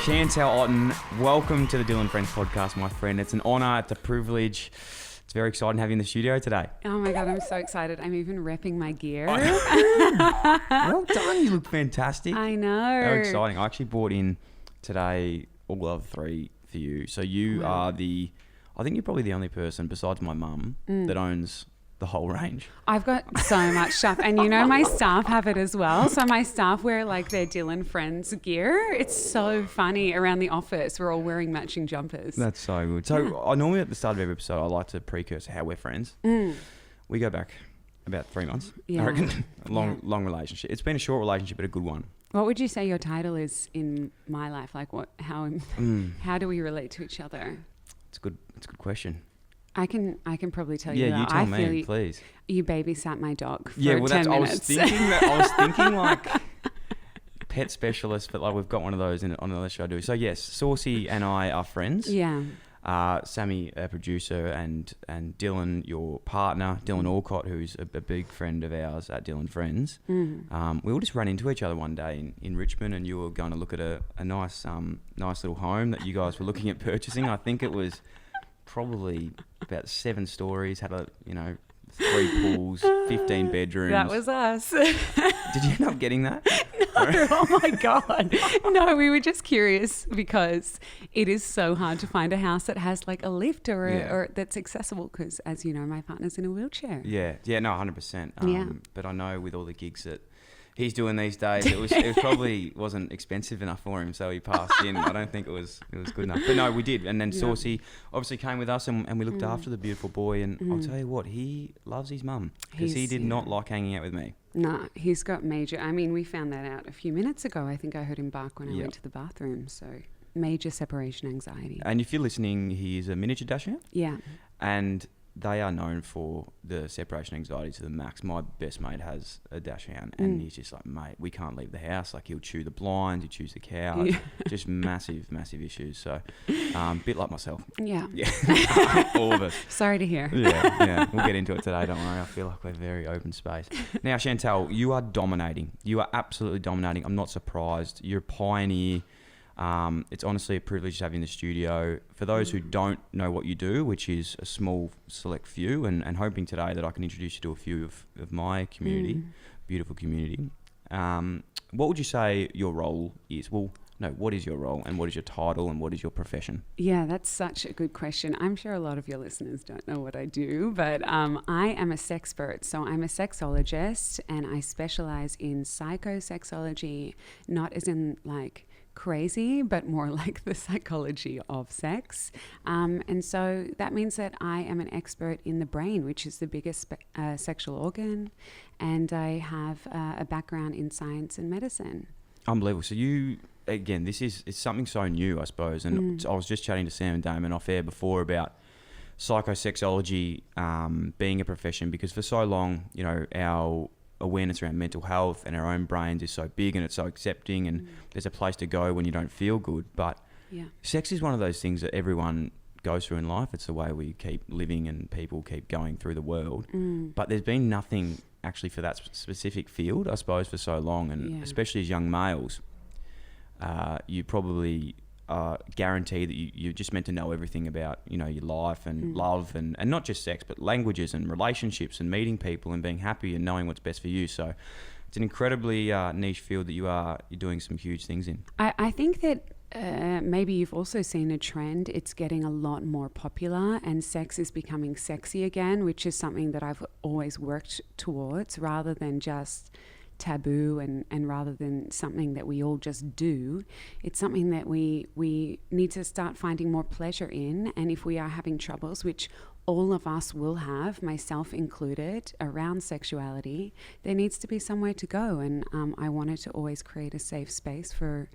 Chantelle Otten, welcome to the Dyl Friends podcast, my friend. It's an honour, it's a privilege. It's very exciting to have you in the studio today. Oh my God, I'm so excited. I'm even repping my gear. Well done, you look fantastic. I know. How exciting. I actually brought in today all of three for you. So you are I think you're probably the only person besides my mum that owns the whole range. I've got so much stuff, and you know my staff have it as well. So my staff wear like their Dyl Friends gear. It's so funny around the office. We're all wearing matching jumpers. That's so good. So I normally at the start of every episode I like to precursor how we're friends. We go back about 3 months. Yeah. I reckon. Long relationship. It's been a short relationship but a good one. What would you say your title is in my life? Like how do we relate to each other? It's a good question. I can probably tell you. Yeah, you tell me, please. You babysat my dog for 10 minutes. I was thinking like pet specialist, but like we've got one of those on the show I do. So yes, Saucy and I are friends. Yeah. Sammy, a producer, and Dylan, your partner, Dylan Alcott, who's a big friend of ours at Dyl Friends. We all just ran into each other one day in Richmond, and you were going to look at a nice little home that you guys were looking at purchasing. I think it was probably about 7 stories, had 3 pools, 15 bedrooms. That was us. Did you end up getting that? No, oh my God. No, we were just curious because it is so hard to find a house that has like a lift or that's accessible because, as you know, my partner's in a wheelchair. Yeah, no, 100%. Yeah. But I know with all the gigs that he's doing these days, it probably wasn't expensive enough for him, so he passed in. I don't think it was good enough. But no, we did. And then Saucy obviously came with us and we looked after the beautiful boy. And I'll tell you what, he loves his mum because he did not like hanging out with me. No, he's got major... I mean, we found that out a few minutes ago. I think I heard him bark when I went to the bathroom. So major separation anxiety. And if you're listening, he's a miniature Dachshund. Yeah. And they are known for the separation anxiety to the max. My best mate has a Dachshund and he's just like, mate, we can't leave the house. Like he'll chew the blinds, he'll chew the couch, just massive issues. So bit like myself. Yeah. All of us. Sorry to hear. Yeah. We'll get into it today, don't worry. I feel like we're very open space. Now, Chantelle, you are dominating. You are absolutely dominating. I'm not surprised. You're a pioneer. It's honestly a privilege to have you in the studio. For those who don't know what you do, which is a small select few, and hoping today that I can introduce you to a few of my community, beautiful community. What would you say your role is? Well, no, what is your role and what is your title and what is your profession? Yeah, that's such a good question. I'm sure a lot of your listeners don't know what I do, but I am a sexpert. So I'm a sexologist and I specialize in psycho-sexology, not as in like crazy, but more like the psychology of sex. And so that means that I am an expert in the brain, which is the biggest sexual organ. And I have a background in science and medicine. Unbelievable. So you, again, it's something so new, I suppose. And I was just chatting to Sam and Damon off air before about psycho-sexology being a profession, because for so long, our awareness around mental health and our own brains is so big and it's so accepting and there's a place to go when you don't feel good. But sex is one of those things that everyone goes through in life. It's the way we keep living and people keep going through the world. But there's been nothing actually for that specific field, I suppose, for so long. And especially as young males, you probably guarantee that you're just meant to know everything about your life and love and not just sex but languages and relationships and meeting people and being happy and knowing what's best for you. So it's an incredibly niche field that you're doing some huge things in. I think that maybe you've also seen a trend. It's getting a lot more popular and sex is becoming sexy again, which is something that I've always worked towards rather than just taboo and rather than something that we all just do. It's something that we need to start finding more pleasure in. And if we are having troubles, which all of us will have, myself included, around sexuality, there needs to be somewhere to go. And I wanted to always create a safe space for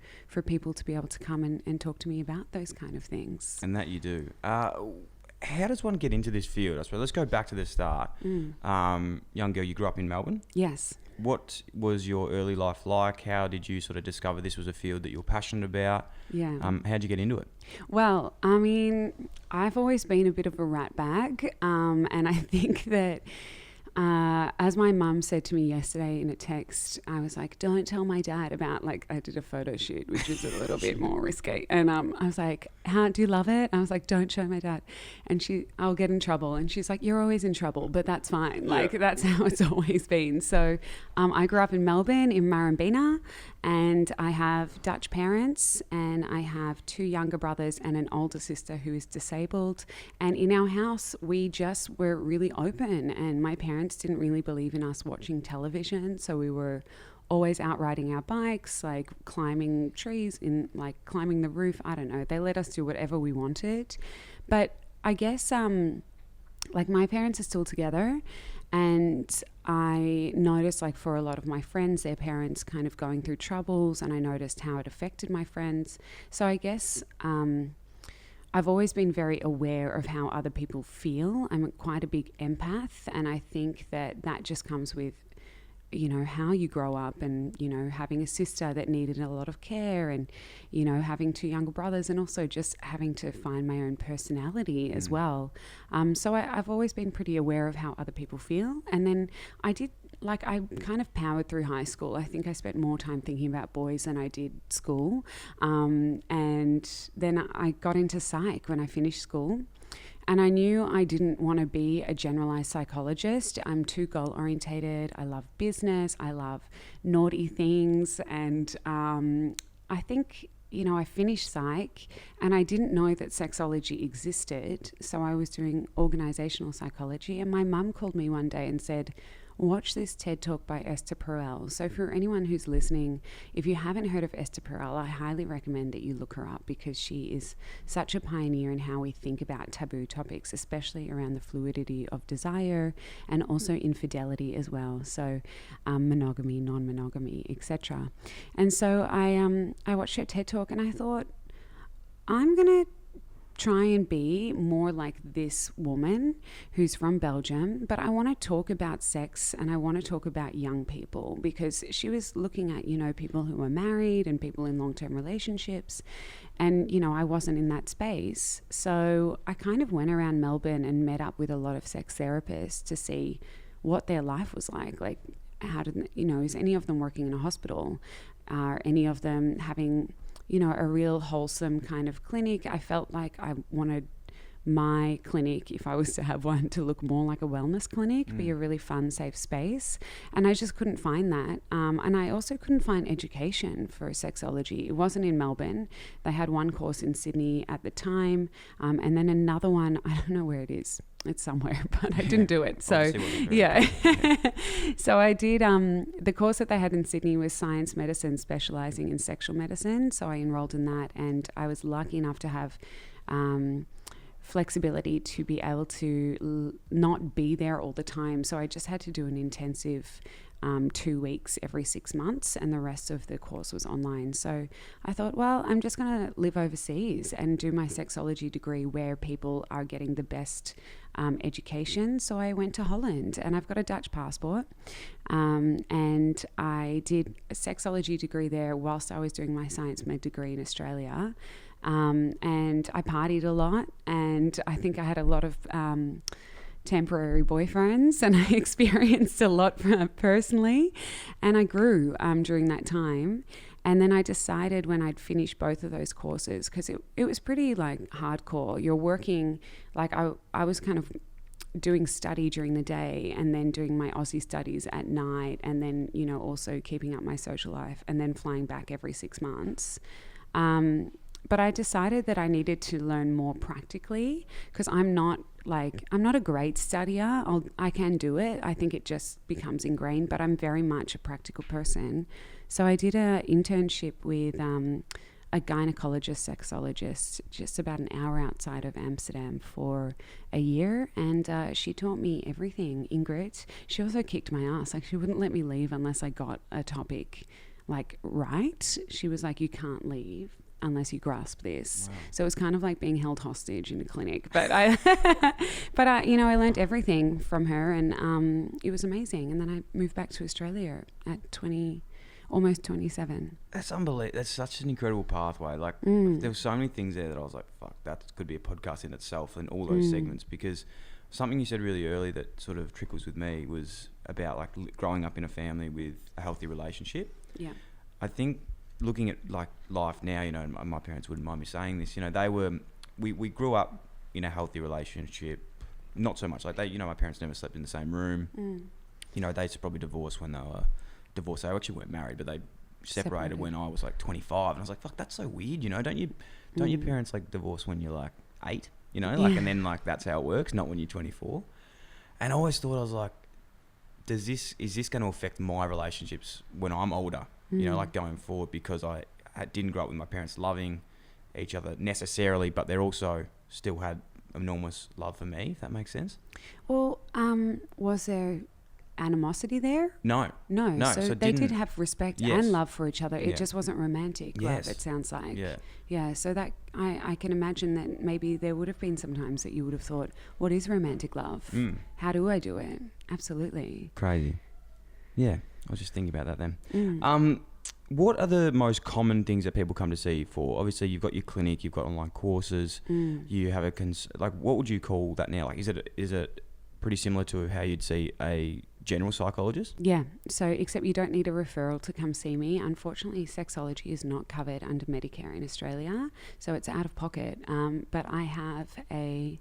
people to be able to come and talk to me about those kind of things. And that you do. How does one get into this field? I suppose let's go back to the start. Young girl, you grew up in Melbourne? Yes. What was your early life like? How did you sort of discover this was a field that you're passionate about? Yeah. How'd you get into it? Well, I mean, I've always been a bit of a rat bag, and I think that as my mum said to me yesterday in a text, I was like, don't tell my dad about, like, I did a photo shoot, which is a little bit more risky. And I was like, how do you love it? I was like, don't show my dad. And I'll get in trouble. And she's like, you're always in trouble, but that's fine. Like, that's how it's always been. So I grew up in Melbourne, in Murrumbeena, and I have Dutch parents, and I have 2 younger brothers and an older sister who is disabled. And in our house, we just were really open, and my parents didn't really believe in us watching television. So we were always out riding our bikes, like climbing trees, like climbing the roof. I don't know. They let us do whatever we wanted. But I guess like my parents are still together, and I noticed, like, for a lot of my friends, their parents kind of going through troubles, and I noticed how it affected my friends. So I guess I've always been very aware of how other people feel. I'm quite a big empath, and I think that just comes with, you know, how you grow up, and, you know, having a sister that needed a lot of care, and, you know, having 2 younger brothers, and also just having to find my own personality as well. So I've always been pretty aware of how other people feel. And then I kind of powered through high school. I think I spent more time thinking about boys than I did school. And then I got into psych when I finished school. And I knew I didn't want to be a generalized psychologist. I'm too goal-orientated. I love business. I love naughty things. And I think, you know, I finished psych, and I didn't know that sexology existed. So I was doing organizational psychology. And my mum called me one day and said, watch this TED Talk by Esther Perel. So for anyone who's listening, if you haven't heard of Esther Perel, I highly recommend that you look her up, because she is such a pioneer in how we think about taboo topics, especially around the fluidity of desire and also infidelity as well. So monogamy, non-monogamy, etc. And so I watched her TED Talk, and I thought, I'm going to try and be more like this woman who's from Belgium, but I want to talk about sex, and I want to talk about young people, because she was looking at, you know, people who are married and people in long-term relationships, and, you know, I wasn't in that space. So I kind of went around Melbourne and met up with a lot of sex therapists to see what their life was like how did, you know, is any of them working in a hospital? Are any of them having, you know, a real wholesome kind of clinic? I felt like I wanted my clinic, if I was to have one, to look more like a wellness clinic, be a really fun, safe space. And I just couldn't find that. And I also couldn't find education for sexology. It wasn't in Melbourne. They had one course in Sydney at the time, and then another one, I don't know where it is. It's somewhere, but I didn't do it. So, yeah. So I did, the course that they had in Sydney was science medicine, specializing in sexual medicine. So I enrolled in that, and I was lucky enough to have flexibility to be able to not be there all the time. So I just had to do an intensive 2 weeks every 6 months, and the rest of the course was online. So I thought, well, I'm just going to live overseas and do my sexology degree where people are getting the best education. So I went to Holland, and I've got a Dutch passport, and I did a sexology degree there whilst I was doing my science med degree in Australia. And I partied a lot, and I think I had a lot of temporary boyfriends, and I experienced a lot personally, and I grew during that time. And then I decided when I'd finished both of those courses, because it was pretty like hardcore. You're working, like I was kind of doing study during the day, and then doing my Aussie studies at night, and then, you know, also keeping up my social life, and then flying back every 6 months. But I decided that I needed to learn more practically, because I'm not a great studier. I can do it. I think it just becomes ingrained, but I'm very much a practical person. So I did an internship with a gynecologist sexologist just about an hour outside of Amsterdam for a year, and she taught me everything. Ingrid, she also kicked my ass. Like, she wouldn't let me leave unless I got a topic like right. She was like, you can't leave unless you grasp this. Wow. So it was kind of like being held hostage in a clinic. But I you know, I learned everything from her, and it was amazing. And then I moved back to Australia at almost 27. That's unbelievable. That's such an incredible pathway. Like, there were so many things there that I was like, fuck, that could be a podcast in itself, and all those segments, because something you said really early that sort of trickles with me was about like growing up in a family with a healthy relationship. Yeah. I think looking at like life now, you know, and my parents wouldn't mind me saying this, you know, we grew up in a healthy relationship. Not so much like they, you know, my parents never slept in the same room. You know, they probably divorced when they were divorced. They actually weren't married, but they separated when I was like 25. And I was like, fuck, that's so weird, you know, don't your parents like divorce when you're like 8, you know, like, and then like that's how it works, not when you're 24. And I always thought, I was like, is this going to affect my relationships when I'm older, you know, like going forward, because I didn't grow up with my parents loving each other necessarily, but they're also still had enormous love for me, if that makes sense. Well, was there animosity there? No. So they did have respect and love for each other. It just wasn't romantic love, it sounds like. Yeah, so that I can imagine that maybe there would have been some times that you would have thought, what is romantic love? How do I do it? Absolutely. Crazy. Yeah, I was just thinking about that then. What are the most common things that people come to see you for? Obviously, you've got your clinic, you've got online courses, you have like, what would you call that now? Like, is it pretty similar to how you'd see a general psychologist? Yeah, so except you don't need a referral to come see me. Unfortunately, sexology is not covered under Medicare in Australia, so it's out of pocket. But I have a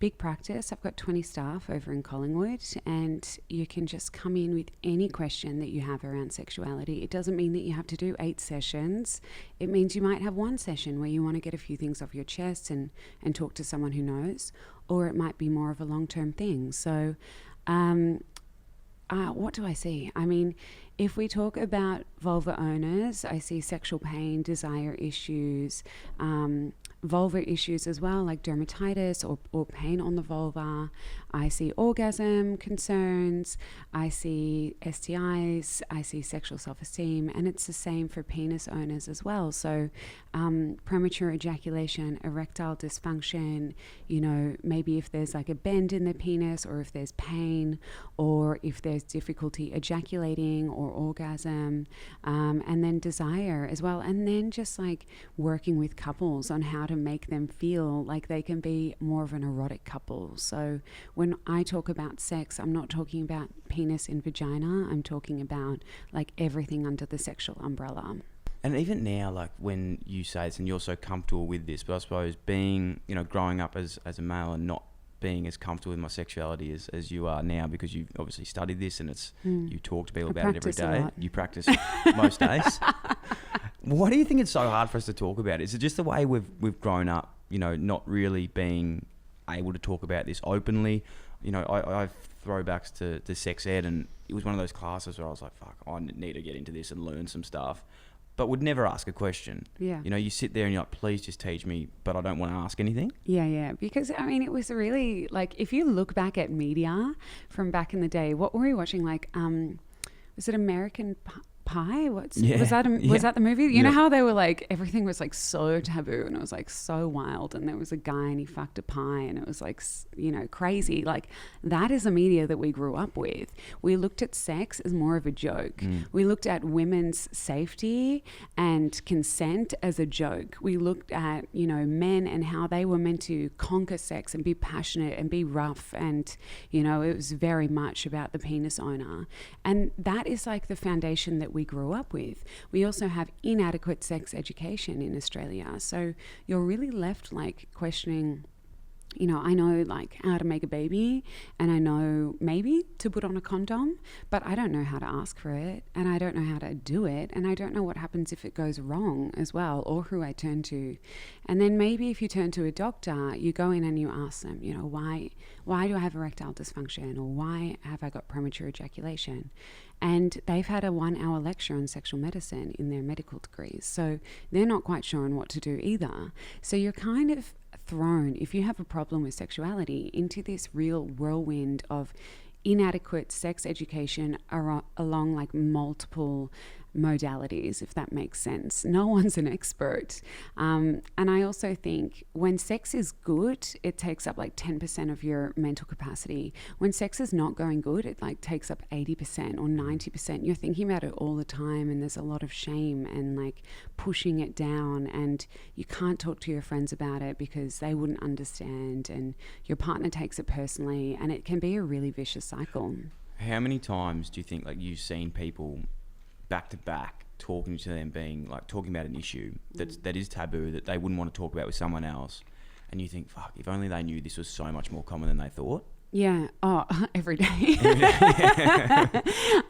big practice. I've got 20 staff over in Collingwood, and you can just come in with any question that you have around sexuality. It doesn't mean that you have to do 8 sessions. It means you might have one session where you want to get a few things off your chest and talk to someone who knows, or it might be more of a long-term thing. So what do I see? I mean, if we talk about vulva owners, I see sexual pain, desire issues, vulva issues as well, like dermatitis or pain on the vulva. I see orgasm concerns. I see STIs. I see sexual self-esteem. And it's the same for penis owners as well. So premature ejaculation, erectile dysfunction, you know, maybe if there's like a bend in the penis, or if there's pain, or if there's difficulty ejaculating or orgasm, and then desire as well. And then just like working with couples on how to make them feel like they can be more of an erotic couple. So when I talk about sex, I'm not talking about penis and vagina. I'm talking about like everything under the sexual umbrella. And even now, like when you say this and you're so comfortable with this, but I suppose being, you know, growing up as a male and not being as comfortable with my sexuality as you are now, because you've obviously studied this and it's you talk to people about it every day. You practice most days. Why do you think it's so hard for us to talk about it? Is it just the way we've grown up, you know, not really being able to talk about this openly? You know, I have throwbacks to sex ed, and it was one of those classes where I was like, fuck, I need to get into this and learn some stuff, but would never ask a question. Yeah. You know, you sit there and you're like, please just teach me, but I don't want to ask anything. Yeah. Because, I mean, it was really, like, if you look back at media from back in the day, what were we watching? Like, was it American Pie? Was that the movie? You know how they were like, everything was like so taboo and it was like so wild, and there was a guy and he fucked a pie and it was like, you know, crazy. Like, that is the media that we grew up with. We looked at sex as more of a joke. We looked at women's safety and consent as a joke. We looked at, you know, men and how they were meant to conquer sex and be passionate and be rough, and, you know, it was very much about the penis owner. And that is like the foundation that we grew up with. We also have inadequate sex education in Australia. So you're really left like questioning, you know, I know like how to make a baby, and I know maybe to put on a condom, but I don't know how to ask for it, and I don't know how to do it, and I don't know what happens if it goes wrong as well, or who I turn to. And then maybe if you turn to a doctor, you go in and you ask them, you know, why do I have erectile dysfunction, or why have I got premature ejaculation? And they've had a 1-hour lecture on sexual medicine in their medical degrees, so they're not quite sure on what to do either. So you're kind of thrown, if you have a problem with sexuality, into this real whirlwind of inadequate sex education along like multiple modalities, if that makes sense. No one's an expert. And I also think when sex is good, it takes up like 10% of your mental capacity. When sex is not going good, it like takes up 80% or 90%. You're thinking about it all the time, and there's a lot of shame and like pushing it down, and you can't talk to your friends about it because they wouldn't understand, and your partner takes it personally, and it can be a really vicious cycle. How many times do you think like you've seen people back to back talking to them, being like talking about an issue that is taboo, that they wouldn't want to talk about with someone else, and you think, fuck, if only they knew this was so much more common than they thought? Yeah. Oh, every day.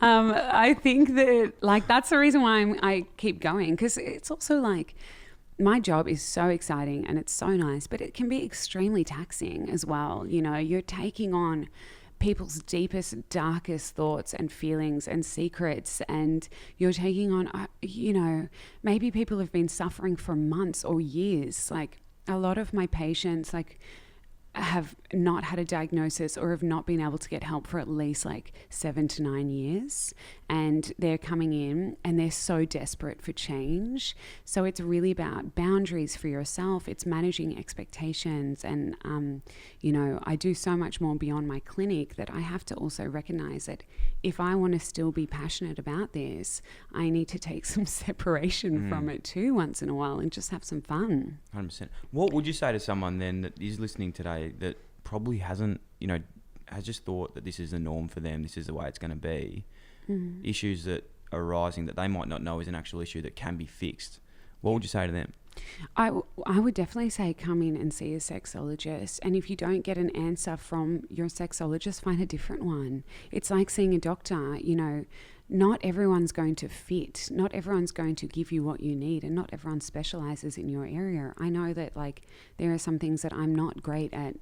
I think that like that's the reason why I keep going, because it's also like my job is so exciting and it's so nice, but it can be extremely taxing as well. You know, you're taking on people's deepest, darkest thoughts and feelings and secrets, and you're taking on, you know, maybe people have been suffering for months or years. Like a lot of my patients, like, have not had a diagnosis or have not been able to get help for at least like 7 to 9 years, and they're coming in and they're so desperate for change. So it's really about boundaries for yourself. It's managing expectations, and you know, I do so much more beyond my clinic that I have to also recognize that if I want to still be passionate about this, I need to take some separation from it too once in a while and just have some fun. 100%. What would you say to someone then that is listening today that probably hasn't, you know, has just thought that this is the norm for them, this is the way it's going to be, issues that are arising that they might not know is an actual issue that can be fixed? What would you say to them? I would definitely say come in and see a sexologist, and if you don't get an answer from your sexologist, find a different one. It's like seeing a doctor. You know, not everyone's going to fit, not everyone's going to give you what you need, and not everyone specializes in your area. I know that like there are some things that I'm not great at,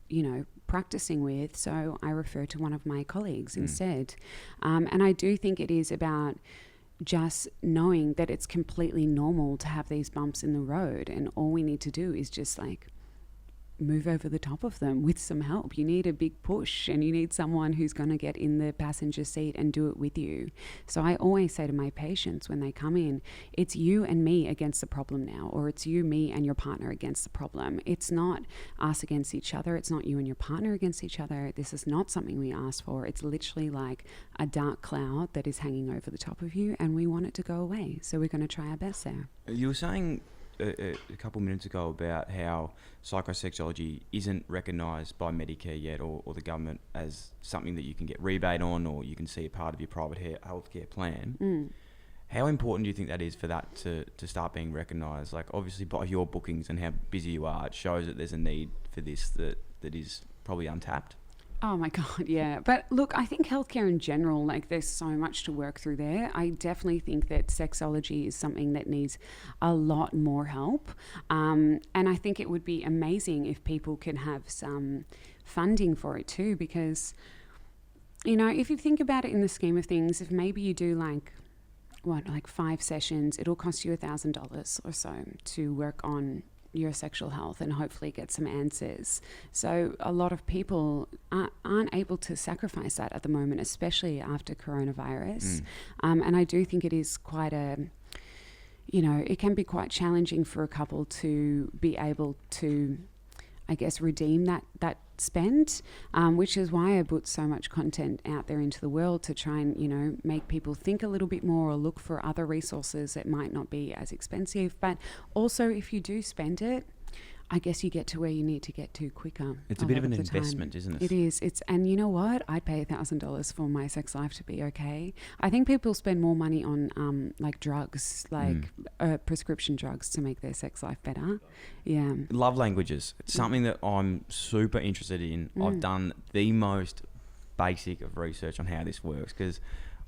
you know, practicing with, so I refer to one of my colleagues instead. And I do think it is about just knowing that it's completely normal to have these bumps in the road, and all we need to do is just like move over the top of them with some help. You need a big push, and you need someone who's going to get in the passenger seat and do it with you. So I always say to my patients when they come in, it's you and me against the problem now, or it's you, me, and your partner against the problem. It's not us against each other. It's not you and your partner against each other. This is not something we asked for. It's literally like a dark cloud that is hanging over the top of you, and we want it to go away. So we're going to try our best there. You were saying a couple minutes ago about how psycho-sexology isn't recognised by Medicare yet, or the government, as something that you can get rebate on, or you can see a part of your private healthcare plan. How important do you think that is for that to start being recognised? Like, obviously by your bookings and how busy you are, it shows that there's a need for this that is probably untapped. Oh my God, yeah. But look, I think healthcare in general, like there's so much to work through there. I definitely think that sexology is something that needs a lot more help. And I think it would be amazing if people could have some funding for it too, because, you know, if you think about it in the scheme of things, if maybe you do like 5 sessions, it'll cost you $1,000 or so to work on your sexual health and hopefully get some answers. So a lot of people aren't able to sacrifice that at the moment, especially after coronavirus. And I do think it is quite it can be quite challenging for a couple to be able to, I guess, redeem that spend, which is why I put so much content out there into the world to try and, you know, make people think a little bit more or look for other resources that might not be as expensive. But also, if you do spend it, I guess you get to where you need to get to quicker. It's a bit of an investment, isn't it? It is. And you know what? I'd pay $1,000 for my sex life to be okay. I think people spend more money on like drugs, like prescription drugs to make their sex life better. Yeah. Love languages. It's something that I'm super interested in. I've done the most basic of research on how this works, because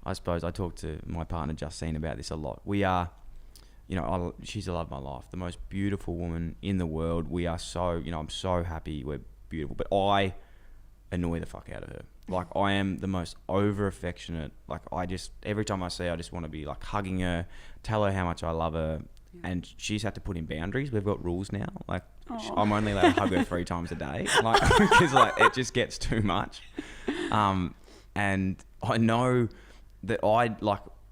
I suppose I talk to my partner Justine about this a lot. We are, you know, she's the love of my life, the most beautiful woman in the world. We are so, you know, I'm so happy we're beautiful, but I annoy the fuck out of her. Like, I am the most over affectionate. Like, every time I see her, I just want to be like hugging her, tell her how much I love her. Yeah. And she's had to put in boundaries. We've got rules now. Like, I'm only allowed to hug her 3 times a day. Like, because like it just gets too much. And I know that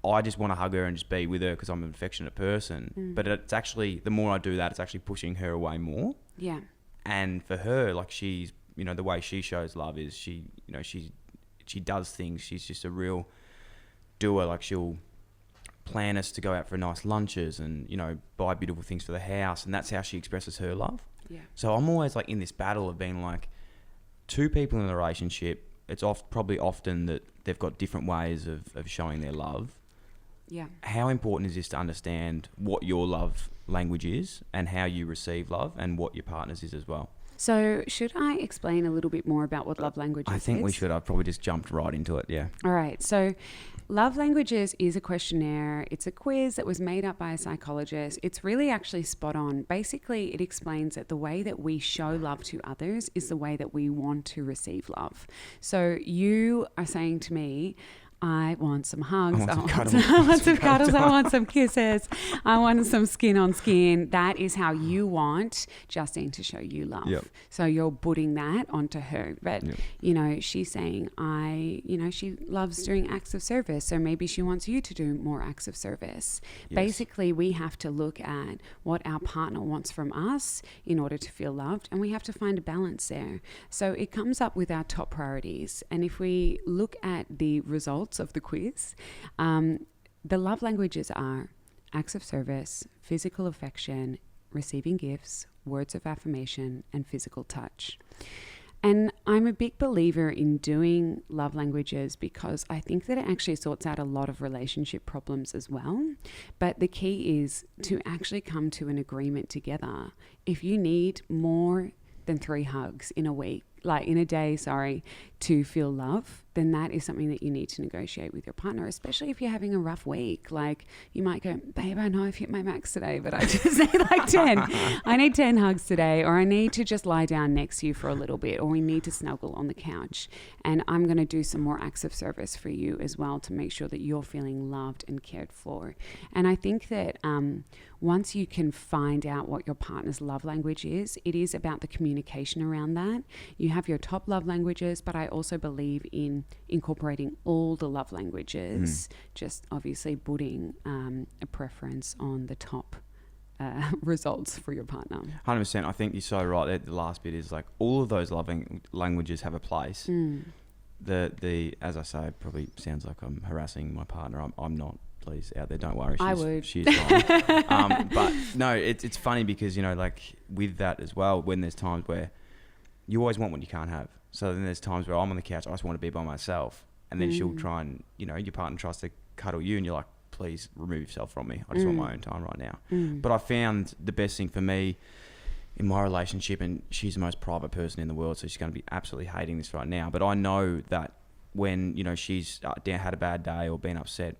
I just want to hug her and just be with her because I'm an affectionate person. But it's actually, the more I do that, it's actually pushing her away more. Yeah. And for her, like, she's, you know, the way she shows love is she does things. She's just a real doer. Like, she'll plan us to go out for nice lunches and, you know, buy beautiful things for the house. And that's how she expresses her love. Yeah. So I'm always like in this battle of being like, two people in a relationship, it's probably often that they've got different ways of showing their love. Yeah. How important is this to understand what your love language is and how you receive love and what your partner's is as well? So should I explain a little bit more about what love languages is? I think we should. I've probably just jumped right into it, yeah. All right. So love languages is a questionnaire. It's a quiz that was made up by a psychologist. It's really actually spot on. Basically, it explains that the way that we show love to others is the way that we want to receive love. So you are saying to me, I want some hugs, I want some cuddles, I want some kisses, I want some skin on skin. That is how you want Justine to show you love. Yep. So you're putting that onto her. But, Yep. you know, she's saying, she loves doing acts of service. So maybe she wants you to do more acts of service. Yes. Basically, we have to look at what our partner wants from us in order to feel loved. And we have to find a balance there. So it comes up with our top priorities. And if we look at the results of the quiz, the love languages are acts of service, physical affection, receiving gifts, words of affirmation, and physical touch. And I'm a big believer in doing love languages because I think that it actually sorts out a lot of relationship problems as well. But the key is to actually come to an agreement together. If you need more than 3 hugs in a week, in a day, to feel love, then that is something that you need to negotiate with your partner, especially if you're having a rough week. Like, you might go, babe, I know I've hit my max today, but I just need 10. I need 10 hugs today, or I need to just lie down next to you for a little bit, or we need to snuggle on the couch. And I'm going to do some more acts of service for you as well to make sure that you're feeling loved and cared for. And I think that once you can find out what your partner's love language is, it is about the communication around that. You have your top love languages, but I also believe in incorporating all the love languages, just obviously putting a preference on the top results for your partner. 100%. I think you're so right. The last bit is like all of those loving languages have a place. The as I say, it probably sounds like I'm harassing my partner. I'm not. Please, out there, don't worry. I would. She's fine. But no, it's funny because, you know, like with that as well, when there's times where you always want what you can't have. So then there's times where I'm on the couch, I just want to be by myself. And then she'll try and, you know, your partner tries to cuddle you and you're like, please remove yourself from me. I just want my own time right now. But I found the best thing for me in my relationship, and she's the most private person in the world, so she's going to be absolutely hating this right now. But I know that when, you know, she's had a bad day or been upset,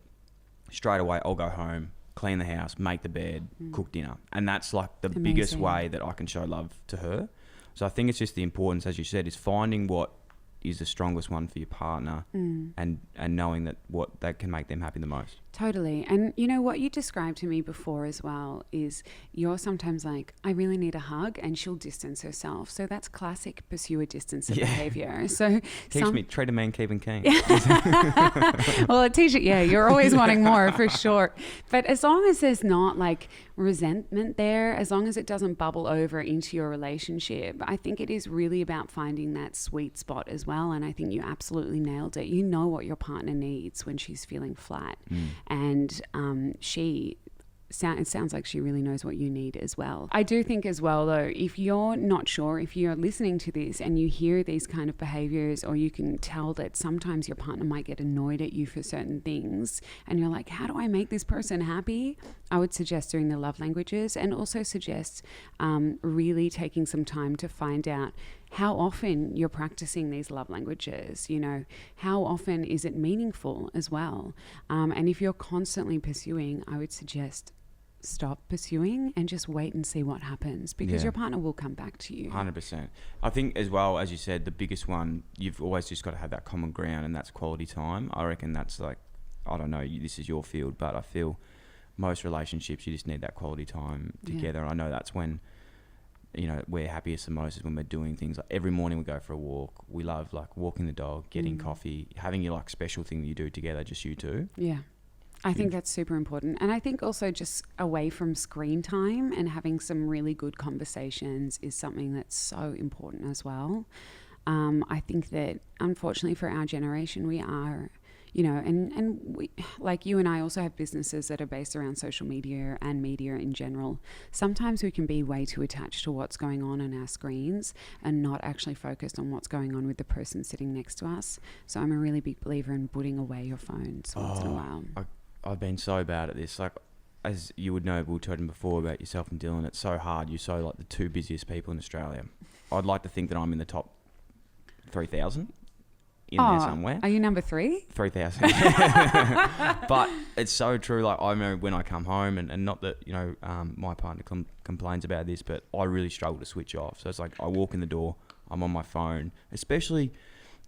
straight away I'll go home, clean the house, make the bed, cook dinner. And that's like the biggest way that I can show love to her. So I think it's just the importance, as you said, is finding what is the strongest one for your partner and knowing that can make them happy the most. Totally. And you know what you described to me before as well is you're sometimes like, I really need a hug, and she'll distance herself. So that's classic pursuer distancer behavior. So treat a man, keep him keen. Well, it teaches you're always wanting more for sure. But as long as there's not like resentment there, as long as it doesn't bubble over into your relationship, I think it is really about finding that sweet spot as well. And I think you absolutely nailed it. You know what your partner needs when she's feeling flat. And it sounds like she really knows what you need as well. I do think as well, though, if you're not sure, if you're listening to this and you hear these kind of behaviors, or you can tell that sometimes your partner might get annoyed at you for certain things, and you're like, how do I make this person happy? I would suggest doing the love languages, and also suggest really taking some time to find out how often you're practicing these love languages. You know, how often is it meaningful as well? And if you're constantly pursuing, I would suggest stop pursuing and just wait and see what happens, because your partner will come back to you. 100%. I think as well, as you said, the biggest one, you've always just got to have that common ground, and that's quality time. I reckon that's like, I don't know, this is your field, but I feel most relationships, you just need that quality time together. I know that's when, you know, we're happiest the most is when we're doing things like every morning we go for a walk. We love like walking the dog, getting coffee, having your like special thing that you do together, just you two. Yeah. I think that's super important. And I think also just away from screen time and having some really good conversations is something that's so important as well. I think that unfortunately for our generation, we are, you know, and we, like you and I also have businesses that are based around social media and media in general. Sometimes we can be way too attached to what's going on our screens and not actually focused on what's going on with the person sitting next to us. So I'm a really big believer in putting away your phones once in a while. I've been so bad at this. Like, as you would know, we were talking before about yourself and Dylan. It's so hard. You're so like the two busiest people in Australia. I'd like to think that I'm in the top 3,000 in there somewhere. Are you number 3? 3,000. But it's so true. Like, I remember when I come home, and not that, you know, my partner complains about this, but I really struggle to switch off. So it's like I walk in the door, I'm on my phone, especially,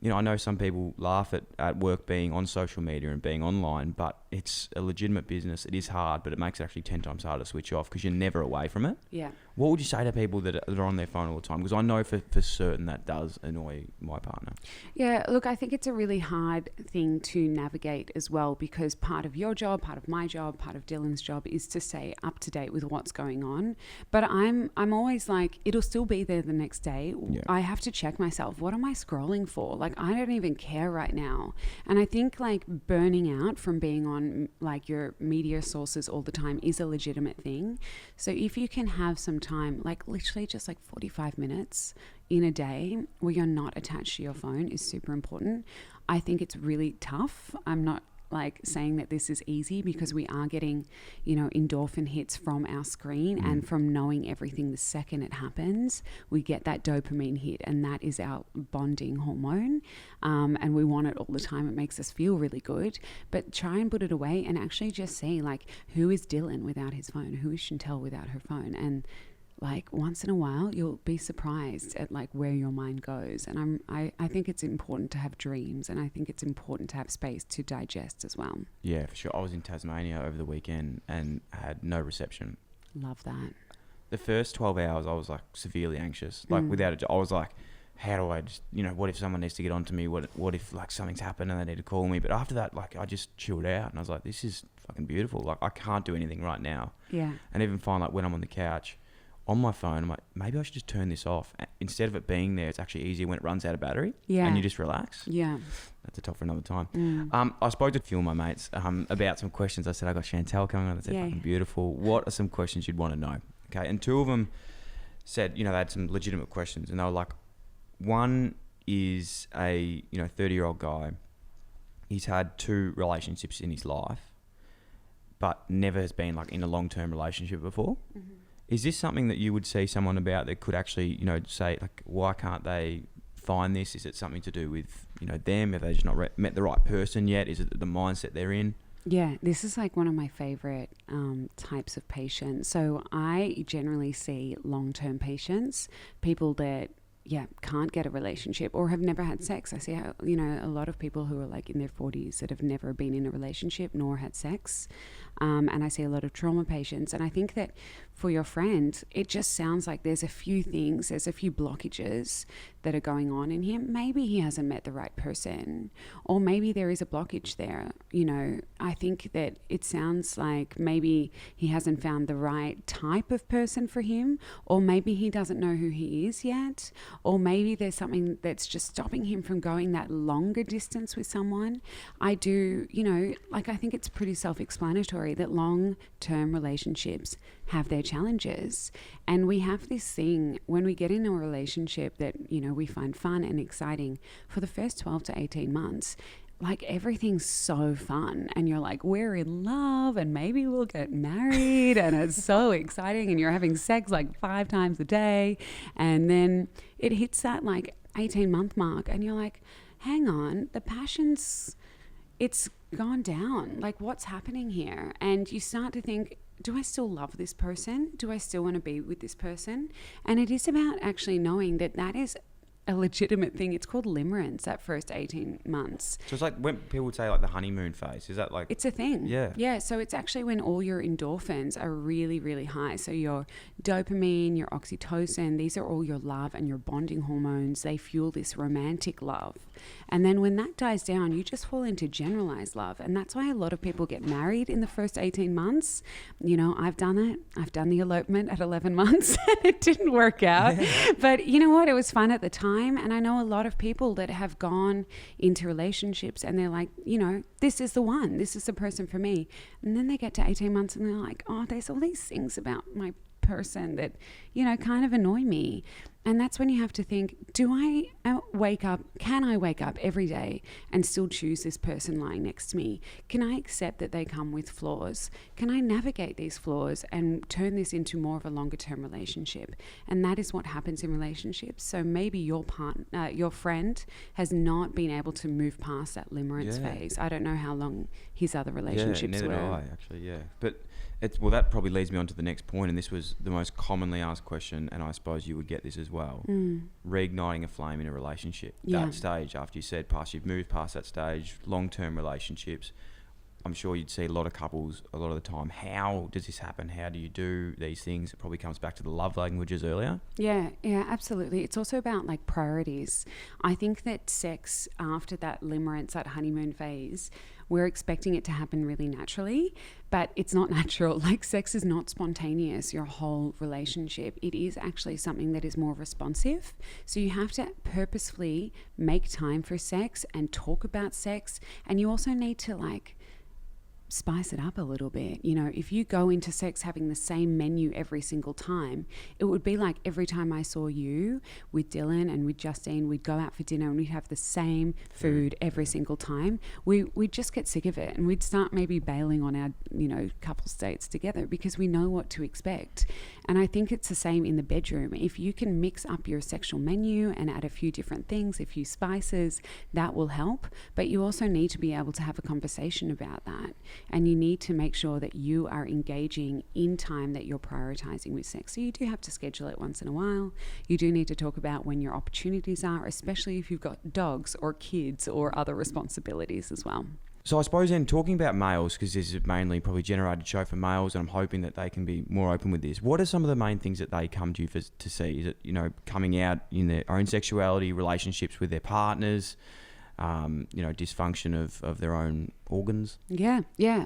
you know, I know some people laugh at work being on social media and being online, but it's a legitimate business. It is hard, but it makes it actually 10 times harder to switch off because you're never away from it. Yeah. What would you say to people that are on their phone all the time? Because I know for certain that does annoy my partner. Yeah, look, I think it's a really hard thing to navigate as well, because part of your job, part of my job, part of Dylan's job is to stay up to date with what's going on. But I'm always like, it'll still be there the next day. Yeah. I have to check myself. What am I scrolling for? Like, I don't even care right now. And I think like burning out from being on like your media sources all the time is a legitimate thing. So if you can have some time, like literally just like 45 minutes in a day where you're not attached to your phone is super important. I think it's really tough. I'm not like saying that this is easy, because we are getting, you know, endorphin hits from our screen and from knowing everything the second it happens. We get that dopamine hit, and that is our bonding hormone, and we want it all the time. It makes us feel really good, but try and put it away and actually just see, like, who is Dylan without his phone? Who is Chantelle without her phone? And like once in a while you'll be surprised at like where your mind goes. And I think it's important to have dreams, and I think it's important to have space to digest as well. Yeah, for sure. I was in Tasmania over the weekend and had no reception. Love that. The first 12 hours I was like severely anxious, like without I was like, how do I just, you know, what if someone needs to get onto me? What if like something's happened and they need to call me? But after that, like I just chilled out and I was like, this is fucking beautiful. Like I can't do anything right now. Yeah. And even find like when I'm on the couch on my phone, I'm like, maybe I should just turn this off. Instead of it being there, it's actually easier when it runs out of battery. Yeah. And you just relax. Yeah. That's a talk for another time. I spoke to a few of my mates about some questions. I said, I got Chantelle coming on. That's fucking beautiful. What are some questions you'd want to know? Okay. And two of them said, you know, they had some legitimate questions, and they were like, one is a, you know, 30-year-old guy. He's had 2 relationships in his life, but never has been like in a long-term relationship before. Mm-hmm. Is this something that you would see someone about that could actually, you know, say like, why can't they find this? Is it something to do with, you know, them? Have they just not met the right person yet? Is it the mindset they're in? Yeah, this is like one of my favorite types of patients. So I generally see long-term patients, people that can't get a relationship or have never had sex. I see how, you know, a lot of people who are like in their 40s that have never been in a relationship nor had sex. And I see a lot of trauma patients. And I think that for your friend, it just sounds like there's a few things, there's a few blockages that are going on in him. Maybe he hasn't met the right person, or maybe there is a blockage there. You know, I think that it sounds like maybe he hasn't found the right type of person for him, or maybe he doesn't know who he is yet, or maybe there's something that's just stopping him from going that longer distance with someone. I do, you know, like I think it's pretty self-explanatory that long-term relationships have their challenges. And we have this thing when we get in a relationship that, you know, we find fun and exciting for the first 12 to 18 months. Like everything's so fun and you're like, we're in love and maybe we'll get married and it's so exciting, and you're having sex like 5 times a day, and then it hits that like 18-month mark and you're like, hang on, the passion's, it's gone down. Like what's happening here? And you start to think, do I still love this person? Do I still want to be with this person? And it is about actually knowing that that is a legitimate thing. It's called limerence, that first 18 months. So it's like when people would say like the honeymoon phase, is that like... It's a thing. Yeah. Yeah, so it's actually when all your endorphins are really, really high. So your dopamine, your oxytocin, these are all your love and your bonding hormones. They fuel this romantic love. And then when that dies down, you just fall into generalized love. And that's why a lot of people get married in the first 18 months. You know, I've done it. I've done the elopement at 11 months and it didn't work out. Yeah. But you know what? It was fun at the time. And I know a lot of people that have gone into relationships and they're like, you know, this is the one. This is the person for me. And then they get to 18 months and they're like, oh, there's all these things about my person that, you know, kind of annoy me. And that's when you have to think, can I wake up every day and still choose this person lying next to me? Can I accept that they come with flaws? Can I navigate these flaws and turn this into more of a longer term relationship? And that is what happens in relationships. So maybe your partner, your friend has not been able to move past that limerence phase. I don't know how long his other relationships were. Neither do I, actually, yeah. But that probably leads me on to the next point, and this was the most commonly asked question, and I suppose you would get this as well. Reigniting a flame in a relationship. Yeah. That stage, after you said you've moved past that stage, long-term relationships, I'm sure you'd see a lot of couples a lot of the time. How does this happen? How do you do these things? It probably comes back to the love languages earlier. Yeah, absolutely. It's also about like priorities. I think that sex after that limerence, that honeymoon phase, we're expecting it to happen really naturally, but it's not natural. Like sex is not spontaneous, your whole relationship. It is actually something that is more responsive. So you have to purposefully make time for sex and talk about sex. And you also need to like spice it up a little bit. You know, if you go into sex having the same menu every single time, it would be like every time I saw you with Dylan and with Justine, we'd go out for dinner and we'd have the same food every single time. We'd just get sick of it and we'd start maybe bailing on our, you know, couples dates together because we know what to expect. And I think it's the same in the bedroom. If you can mix up your sexual menu and add a few different things, a few spices, that will help. But you also need to be able to have a conversation about that. And you need to make sure that you are engaging in time that you're prioritizing with sex. So you do have to schedule it once in a while. You do need to talk about when your opportunities are, especially if you've got dogs or kids or other responsibilities as well. So I suppose then talking about males, because this is mainly probably generated show for males, and I'm hoping that they can be more open with this. What are some of the main things that they come to you to see? Is it, you know, coming out in their own sexuality, relationships with their partners, you know, dysfunction of their own organs? Yeah,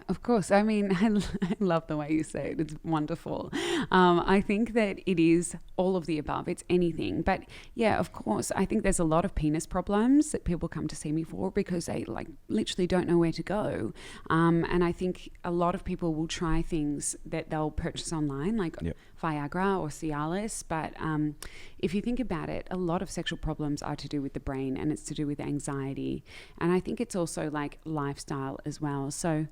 of course. I mean, I love the way you say it. It's wonderful. I think that it is all of the above. It's anything. But yeah, of course, I think there's a lot of penis problems that people come to see me for because they like literally don't know where to go. And I think a lot of people will try things that they'll purchase online, like Viagra or Cialis. But if you think about it, a lot of sexual problems are to do with the brain and it's to do with anxiety. And I think it's also like lifestyle as well. So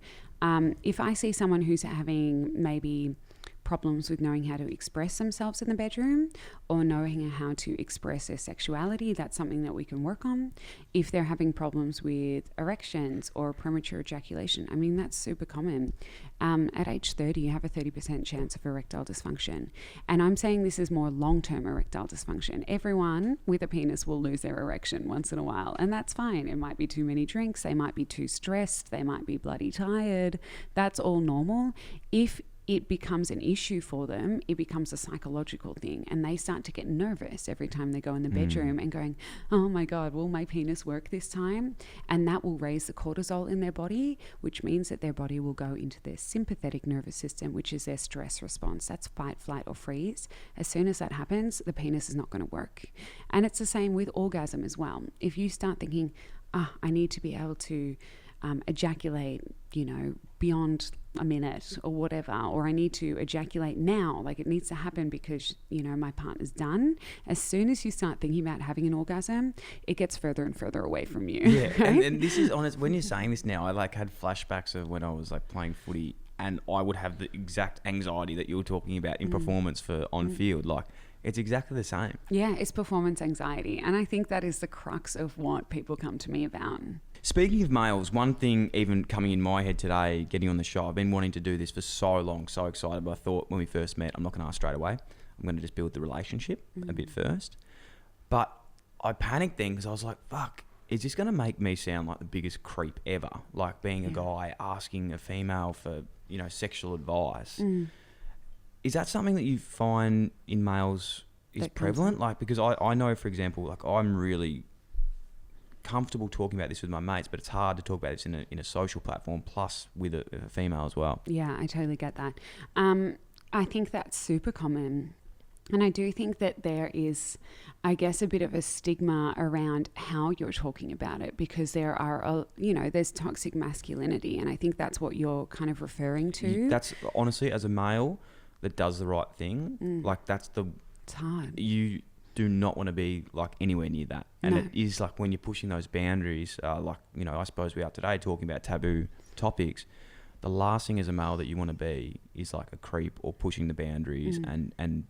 if I see someone who's having maybe problems with knowing how to express themselves in the bedroom or knowing how to express their sexuality, that's something that we can work on. If they're having problems with erections or premature ejaculation, I mean, that's super common. At age 30, you have a 30% chance of erectile dysfunction. And I'm saying this is more long-term erectile dysfunction. Everyone with a penis will lose their erection once in a while, and that's fine. It might be too many drinks, they might be too stressed, they might be bloody tired. That's all normal. If it becomes an issue for them, it becomes a psychological thing, and they start to get nervous every time they go in the bedroom and going, oh my God, will my penis work this time? And that will raise the cortisol in their body, which means that their body will go into their sympathetic nervous system, which is their stress response. That's fight, flight, or freeze. As soon as that happens, the penis is not going to work. And it's the same with orgasm as well. If you start thinking, I need to be able to ejaculate, you know, beyond a minute or whatever, or I need to ejaculate now, like it needs to happen because, you know, my partner's done. As soon as you start thinking about having an orgasm, it gets further and further away from you. Yeah, right? and this is honest. When you're saying this now, I like had flashbacks of when I was like playing footy, and I would have the exact anxiety that you were talking about in performance for on field. Like, it's exactly the same. Yeah, it's performance anxiety, and I think that is the crux of what people come to me about. Speaking of males, one thing even coming in my head today, getting on the show, I've been wanting to do this for so long, so excited, but I thought when we first met, I'm not going to ask straight away. I'm going to just build the relationship a bit first. But I panicked then because I was like, fuck, is this going to make me sound like the biggest creep ever? Like being a guy asking a female for, you know, sexual advice. Is that something that you find in males is prevalent? Like, because I know, for example, like I'm really comfortable talking about this with my mates, but it's hard to talk about this in a social platform, plus with a female as well. Yeah, I totally get that. I think that's super common. And I do think that there is, I guess, a bit of a stigma around how you're talking about it, because there are, there's toxic masculinity. And I think that's what you're kind of referring to. That's honestly, as a male that does the right thing, like it's hard. You do not want to be like anywhere near that. And it is like when you're pushing those boundaries, like, you know, I suppose we are today talking about taboo topics. The last thing as a male that you want to be is like a creep or pushing the boundaries and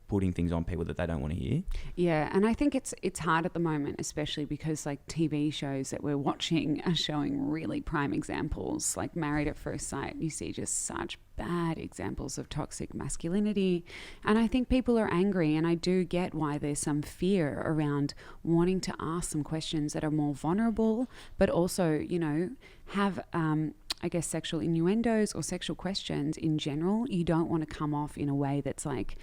putting things on people that they don't want to hear. Yeah, and I think it's hard at the moment, especially because like TV shows that we're watching are showing really prime examples, like Married at First Sight. You see just such bad examples of toxic masculinity, and I think people are angry, and I do get why there's some fear around wanting to ask some questions that are more vulnerable, but also, you know, have I guess sexual innuendos or sexual questions in general. You don't want to come off in a way that's like,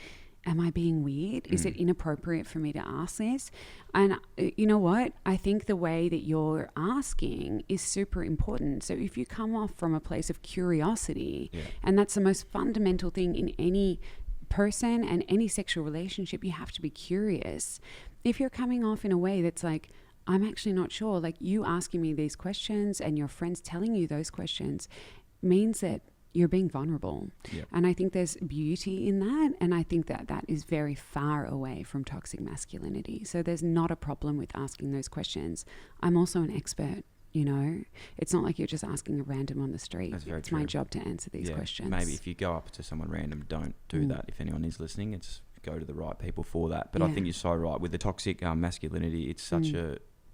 am I being weird? Is it inappropriate for me to ask this? And you know what? I think the way that you're asking is super important. So if you come off from a place of curiosity, and that's the most fundamental thing in any person and any sexual relationship, you have to be curious. If you're coming off in a way that's like, I'm actually not sure, like you asking me these questions and your friends telling you those questions means that you're being vulnerable. And I think there's beauty in that. And I think that that is very far away from toxic masculinity. So there's not a problem with asking those questions. I'm also an expert, you know. It's not like you're just asking a random on the street. It's true. My job to answer these questions. Maybe if you go up to someone random, don't do that. If anyone is listening, it's go to the right people for that. But I think you're so right. With the toxic masculinity, it's such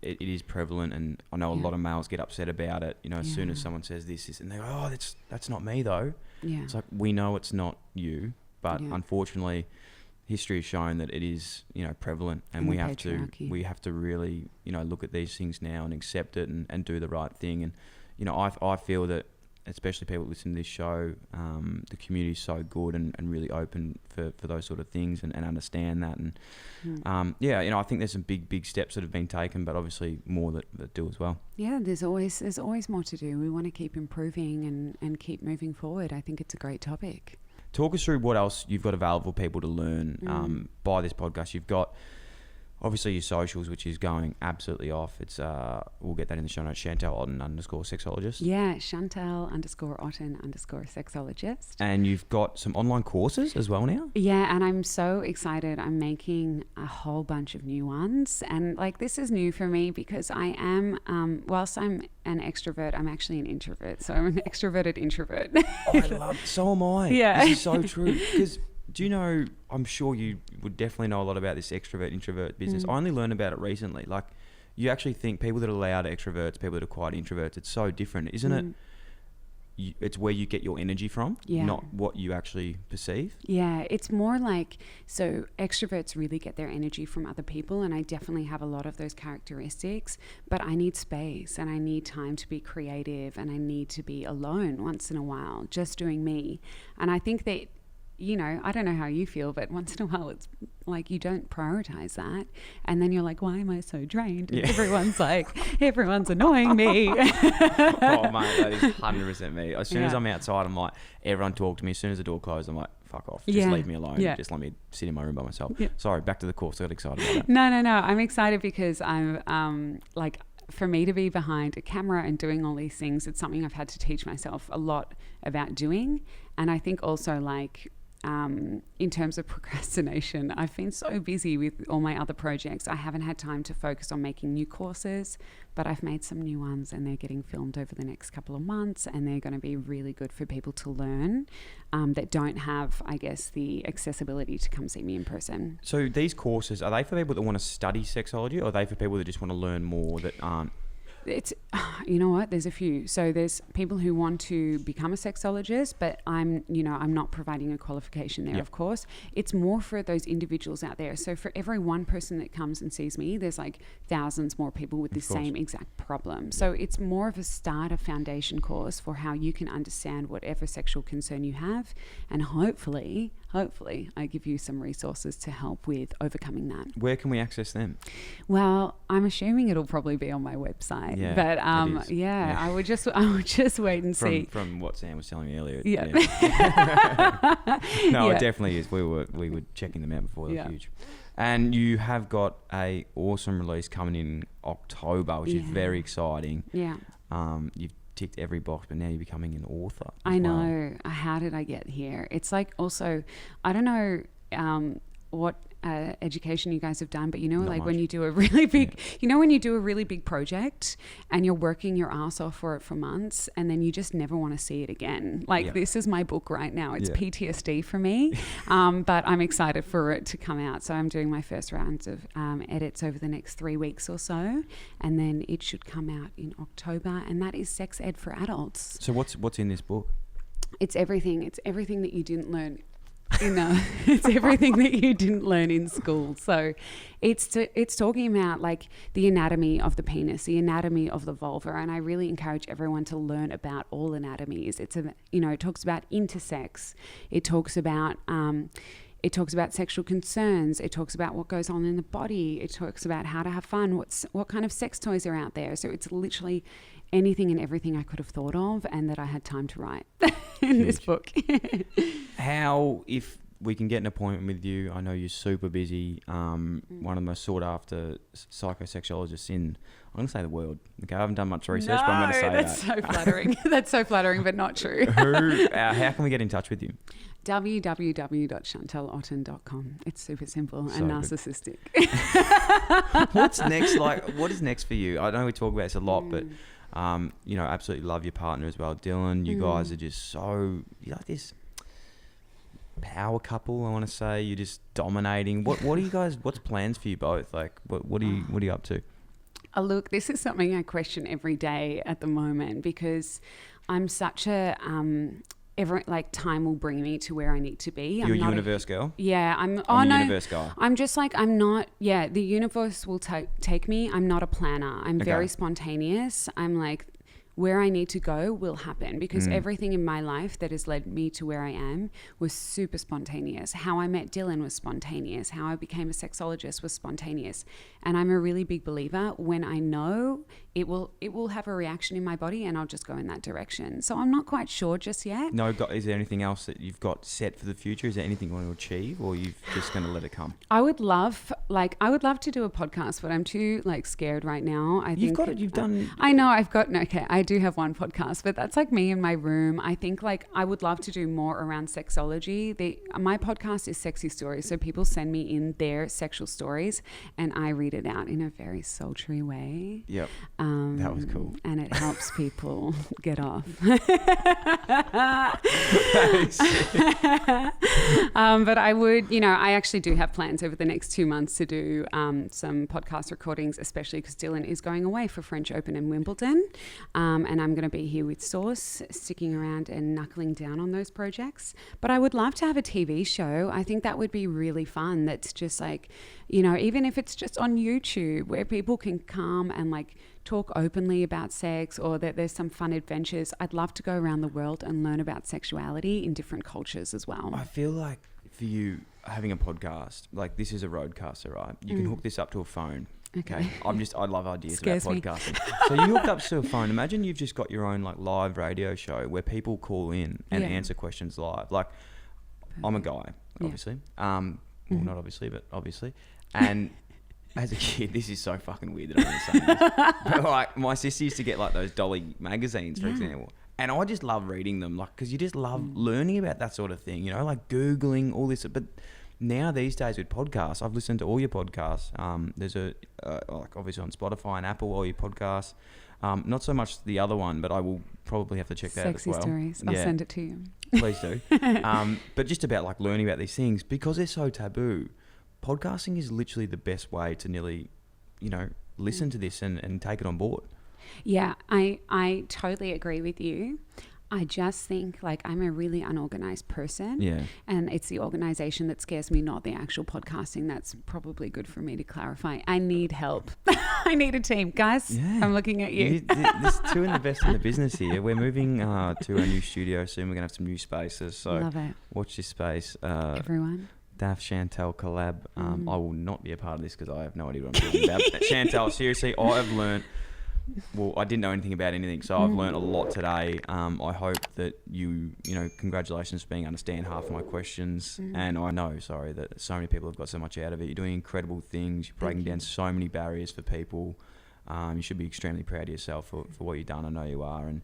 it is prevalent, and I know a lot of males get upset about it. You know, as soon as someone says this, and they go, "Oh, that's not me, though." It's like, we know it's not you, but unfortunately, history has shown that it is, you know, prevalent, and we have to really, you know, look at these things now and accept it and do the right thing. And you know, I feel that, especially people listening to this show, the community is so good and really open for those sort of things and understand that. And you know, I think there's some big steps that have been taken, but obviously more that do as well. Yeah, there's always more to do. We want to keep improving and keep moving forward. I think it's a great topic. Talk us through what else you've got available for people to learn by this podcast. You've got obviously your socials, which is going absolutely off. It's we'll get that in the show notes. Chantelle Otten _sexologist. Yeah, Chantelle _Otten _sexologist. And you've got some online courses as well now. Yeah, and I'm so excited. I'm making a whole bunch of new ones, and like this is new for me because I am whilst I'm an extrovert, I'm actually an introvert. So I'm an extroverted introvert. I love. So am I. Yeah, this is so true because. Do you know, I'm sure you would definitely know a lot about this extrovert-introvert business. I only learned about it recently. Like, you actually think people that are loud are extroverts, people that are quiet introverts, it's so different, isn't it? It's where you get your energy from, not what you actually perceive. Yeah, it's more like, so extroverts really get their energy from other people, and I definitely have a lot of those characteristics, but I need space and I need time to be creative and I need to be alone once in a while, just doing me. And I think that, you know, I don't know how you feel, but once in a while it's like you don't prioritize that, and then you're like, why am I so drained? And everyone's like, everyone's annoying me. Oh mate, that is 100% me. As soon as I'm outside, I'm like, everyone talk to me. As soon as the door closes, I'm like, fuck off, just leave me alone. Just let me sit in my room by myself. Sorry, back to the course. I got excited about that. No, I'm excited because I'm like, for me to be behind a camera and doing all these things, it's something I've had to teach myself a lot about doing. And I think also like in terms of procrastination, I've been so busy with all my other projects. I haven't had time to focus on making new courses, but I've made some new ones and they're getting filmed over the next couple of months, and they're going to be really good for people to learn that don't have, I guess, the accessibility to come see me in person. So these courses, are they for people that want to study sexology, or are they for people that just want to learn more that aren't It's, you know what, there's a few. So there's people who want to become a sexologist, but I'm not providing a qualification there, of course. It's more for those individuals out there. So for every one person that comes and sees me, there's like thousands more people with the same exact problem. So it's more of a starter foundation course for how you can understand whatever sexual concern you have, and hopefully I give you some resources to help with overcoming that. Where can we access them? Well, I'm assuming it'll probably be on my website. Yeah, but I would just wait and see. From what Sam was telling me earlier. Yeah. No, it definitely is. We were checking them out before. They're huge. And you have got a awesome release coming in October, which is very exciting. Yeah. You've ticked every box, but now you're becoming an author. I know. How did I get here? It's like, also, I don't know what education you guys have done, but Not like much. when you do a really big, when you do a really big project and you're working your ass off for it for months, and then you just never want to see it again. Like this is my book right now. It's PTSD for me, but I'm excited for it to come out. So I'm doing my first rounds of edits over the next 3 weeks or so, and then it should come out in October, and that is sex ed for adults. So what's in this book? It's everything. It's everything that you didn't learn. It's everything that you didn't learn in school. So it's talking about like the anatomy of the penis, the anatomy of the vulva, and I really encourage everyone to learn about all anatomies. It talks about intersex. It talks about sexual concerns. It talks about what goes on in the body. It talks about how to have fun, what kind of sex toys are out there. So it's literally anything and everything I could have thought of and that I had time to write in this book. How, if we can get an appointment with you, I know you're super busy, one of the most sought after psycho-sexologists in, I'm going to say the world. Okay, I haven't done much research, but I'm going to say that's so flattering. That's so flattering, but not true. How can we get in touch with you? www.chantelleotten.com. It's super simple and narcissistic. What's next? Like, what is next for you? I know we talk about this a lot, but absolutely love your partner as well, Dylan. You guys are just so, you're like this power couple, I want to say. You're just dominating. What are you guys, what's plans for you both? Like, what are you up to? Look, this is something I question every day at the moment, because I'm such a time will bring me to where I need to be. You're a universe girl? Yeah, I'm a universe guy. I'm just like, I'm not, the universe will take me. I'm not a planner. I'm very spontaneous. I'm like, where I need to go will happen, because everything in my life that has led me to where I am was super spontaneous. How I met Dylan was spontaneous. How I became a sexologist was spontaneous. And I'm a really big believer, when I know it will have a reaction in my body, and I'll just go in that direction. So I'm not quite sure just yet. No, is there anything else that you've got set for the future? Is there anything you want to achieve, or are you just going to let it come? I would love to do a podcast, but I'm too scared right now. I do have one podcast, but that's like me in my room. I think I would love to do more around sexology. My podcast is Sexy Stories, so people send me in their sexual stories and I read it out in a very sultry way. Yep. That was cool. And it helps people get off. But I would, I actually do have plans over the next 2 months to do some podcast recordings, especially because Dylan is going away for French Open and Wimbledon. And I'm going to be here with Source, sticking around and knuckling down on those projects. But I would love to have a TV show. I think that would be really fun. That's just even if it's just on YouTube, where people can come and talk openly about sex, or that there's some fun adventures. I'd love to go around the world and learn about sexuality in different cultures as well. I feel like for you, having a podcast, this is a roadcaster, right? You can hook this up to a phone. Okay. I love ideas about podcasting. So you hooked up to a phone. Imagine you've just got your own live radio show where people call in and answer questions live. I'm a guy, obviously. Well, not obviously, but obviously. And as a kid, this is so fucking weird that I'm saying this. But my sister used to get those dolly magazines, for example. And I just love reading them, because you just love learning about that sort of thing, Googling all this. But now these days with podcasts, I've listened to all your podcasts. There's obviously on Spotify and Apple, all your podcasts. Not so much the other one, but I will probably have to check that out as well. Sexy Stories. I'll send it to you. Please do. But just about learning about these things, because they're so taboo, podcasting is literally the best way to nearly, listen to this and take it on board. Yeah, I totally agree with you. I just think like I'm a really unorganized person. Yeah. And it's the organization that scares me, not the actual podcasting. That's probably good for me to clarify. I need help. I need a team. Guys, Yeah. I'm looking at you. There's two in the best in the business here. We're moving to a new studio soon. We're going to have some new spaces. So Love it. watch this space. Everyone. Daff Chantelle collab. I will not be a part of this because I have no idea what I'm talking about. Chantelle, seriously, I have learnt. Well, I didn't know anything about anything, so I've learnt a lot today. I hope that you know, congratulations for being understand half of my questions. And I know, that so many people have got so much out of it. You're doing incredible things. You're breaking down so many barriers for people. You should be extremely proud of yourself for what you've done. I know you are. And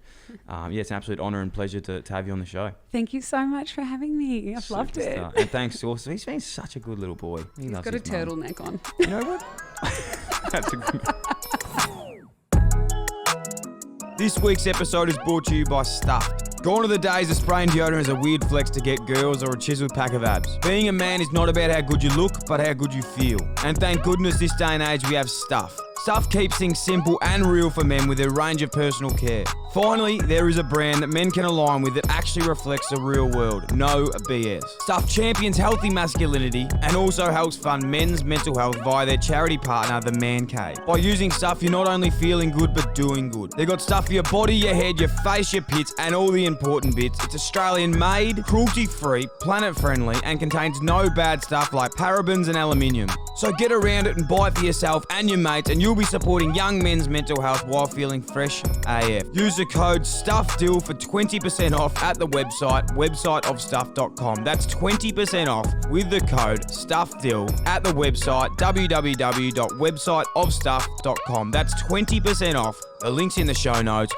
it's an absolute honour and pleasure to have you on the show. Thank you so much for having me. I've loved it. And thanks to also, he's been such a good little boy. He's got a turtleneck on. You know what? That's a good... This week's episode is brought to you by Stuffed. Gone are the days of spraying deodorant as a weird flex to get girls or a chiseled pack of abs. Being a man is not about how good you look, but how good you feel. And thank goodness this day and age we have Stuff. Stuff keeps things simple and real for men with their range of personal care. Finally, there is a brand that men can align with that actually reflects the real world. No BS. Stuff champions healthy masculinity and also helps fund men's mental health via their charity partner, the Man Cave. By using Stuff, you're not only feeling good, but doing good. They've got stuff for your body, your head, your face, your pits, and all the important bits. It's Australian made, cruelty free, planet friendly, and contains no bad stuff like parabens and aluminium. So get around it and buy it for yourself and your mates, and you'll be supporting young men's mental health while feeling fresh AF. Use the code STUFFDYL for 20% off at the websiteofstuff.com. That's 20% off with the code STUFFDYL at the website www.websiteofstuff.com. That's 20% off. The link's in the show notes.